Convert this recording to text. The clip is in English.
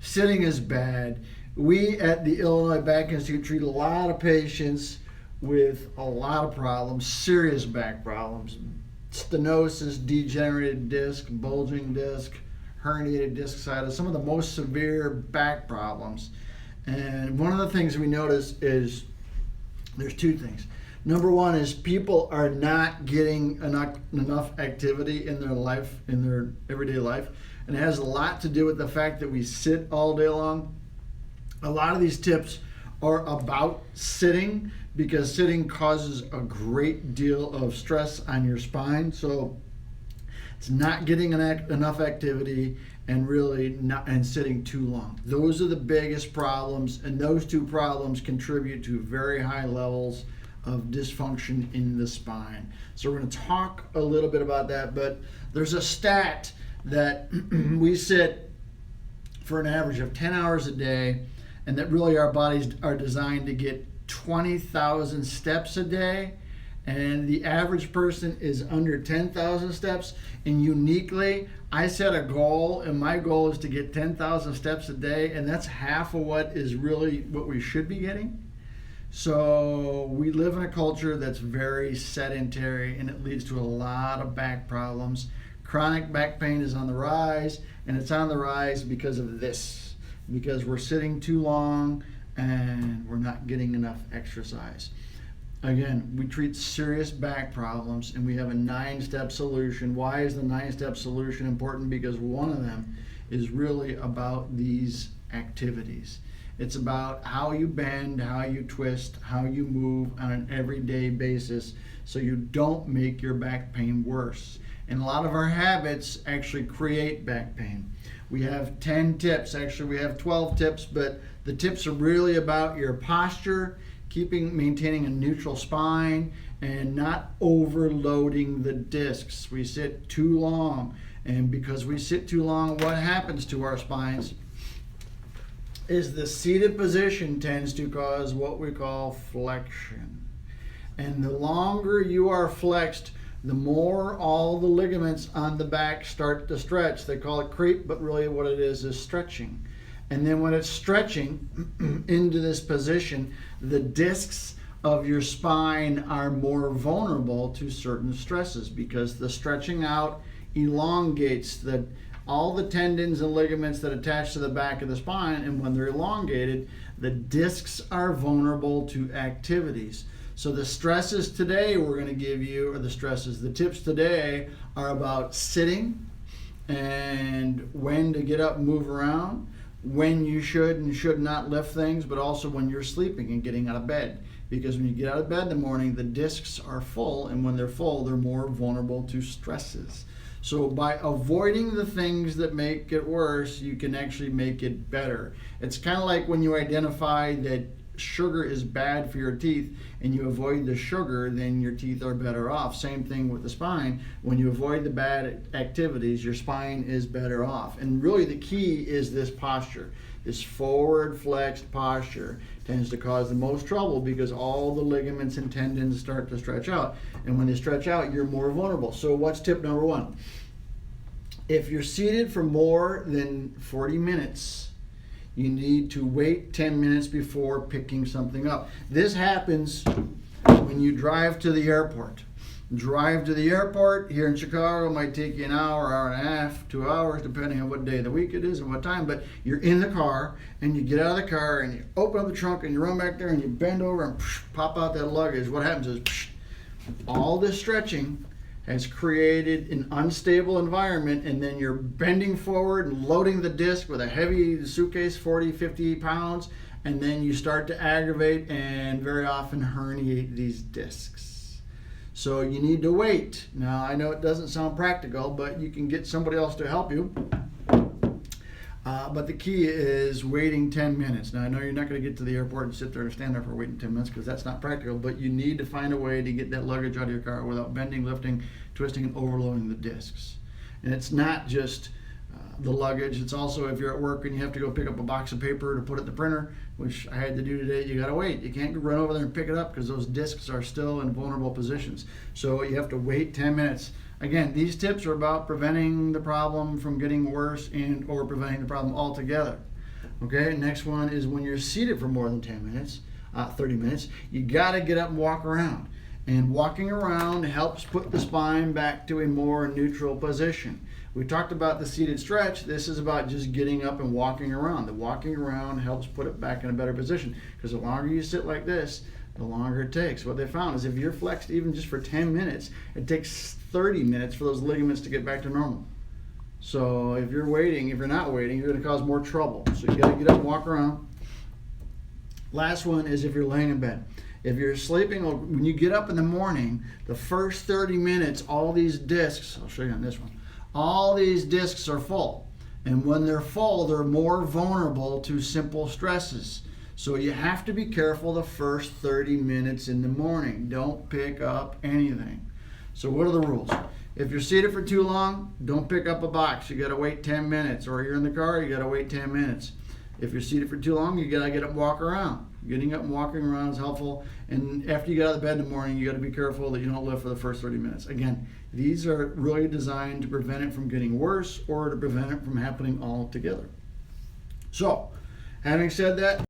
Sitting is bad. We at the Illinois Back Institute treat a lot of patients with a lot of problems, serious back problems, stenosis, degenerated disc, bulging disc, herniated disc situs, some of the most severe back problems. And one of the things we notice is there's two things. Number one is people are not getting enough activity in their life, in their everyday life. And it has a lot to do with the fact that we sit all day long. A lot of these tips are about sitting because sitting causes a great deal of stress on your spine. So it's not getting enough activity and really not, and sitting too long. Those are the biggest problems, and those two problems contribute to very high levels of dysfunction in the spine. So we're going to talk a little bit about that, but there's a stat that we sit for an average of 10 hours a day, and that really our bodies are designed to get 20,000 steps a day, and the average person is under 10,000 steps. And uniquely, I set a goal, and my goal is to get 10,000 steps a day, and that's half of what is really what we should be getting. So we live in a culture that's very sedentary, and it leads to a lot of back problems. Chronic back pain is on the rise, and it's on the rise because of this, because we're sitting too long and we're not getting enough exercise. Again, we treat serious back problems, and we have a 9-step solution. Why is the 9-step solution important? Because one of them is really about these activities. It's about how you bend, how you twist, how you move on an everyday basis so you don't make your back pain worse. And a lot of our habits actually create back pain. We have 10 tips, actually we have 12 tips, but the tips are really about your posture, maintaining a neutral spine, and not overloading the discs. We sit too long, and because we sit too long, what happens to our spines is the seated position tends to cause what we call flexion. And the longer you are flexed, the more all the ligaments on the back start to stretch. They call it creep, but really what it is stretching. And then when it's stretching into this position, the discs of your spine are more vulnerable to certain stresses because the stretching out elongates all the tendons and ligaments that attach to the back of the spine, and when they're elongated, the discs are vulnerable to activities. So the stresses today we're going to give you, or the tips today are about sitting and when to get up and move around, when you should and should not lift things, but also when you're sleeping and getting out of bed. Because when you get out of bed in the morning, the discs are full, and when they're full, they're more vulnerable to stresses. So by avoiding the things that make it worse, you can actually make it better. It's kind of like when you identify that sugar is bad for your teeth and you avoid the sugar, then your teeth are better off. Same thing with the spine. When you avoid the bad activities, your spine is better off. And really the key is this posture. This forward flexed posture tends to cause the most trouble because all the ligaments and tendons start to stretch out. And when they stretch out, you're more vulnerable. So what's tip number one? If you're seated for more than 40 minutes, you need to wait 10 minutes before picking something up. This happens when you drive to the airport. Drive to the airport here in Chicago might take you an hour, hour and a half, 2 hours, depending on what day of the week it is and what time. But you're in the car, and you get out of the car, and you open up the trunk, and you run back there, and you bend over and pop out that luggage. What happens is all this stretching has created an unstable environment, and then you're bending forward and loading the disc with a heavy suitcase, 40, 50 pounds, and then you start to aggravate and very often herniate these discs. So you need to wait. Now, I know it doesn't sound practical, but you can get somebody else to help you. But the key is waiting 10 minutes. Now, I know you're not going to get to the airport and sit there and stand there for waiting 10 minutes because that's not practical, but you need to find a way to get that luggage out of your car without bending, lifting, twisting, and overloading the discs. And it's not just the luggage. It's also if you're at work and you have to go pick up a box of paper to put it in the printer, which I had to do today, you got to wait. You can't run over there and pick it up because those discs are still in vulnerable positions. So you have to wait 10 minutes. Again, these tips are about preventing the problem from getting worse and or preventing the problem altogether. Okay, next one is when you're seated for more than 10 minutes, 30 minutes, you got to get up and walk around. And walking around helps put the spine back to a more neutral position. We talked about the seated stretch. This is about just getting up and walking around. The walking around helps put it back in a better position, because the longer you sit like this, the longer it takes. What they found is if you're flexed even just for 10 minutes, it takes 30 minutes for those ligaments to get back to normal. So if you're not waiting, you're going to cause more trouble. So you got to get up and walk around. Last one is if you're laying in bed. If you're sleeping, when you get up in the morning, the first 30 minutes, all these discs, I'll show you on this one, all these discs are full. And when they're full, they're more vulnerable to simple stresses. So you have to be careful the first 30 minutes in the morning. Don't pick up anything. So what are the rules? If you're seated for too long, don't pick up a box. You got to wait 10 minutes. Or you're in the car, you got to wait 10 minutes. If you're seated for too long, you got to get up and walk around. Getting up and walking around is helpful. And after you get out of bed in the morning, you got to be careful that you don't lift for the first 30 minutes. Again, these are really designed to prevent it from getting worse or to prevent it from happening altogether. So, having said that,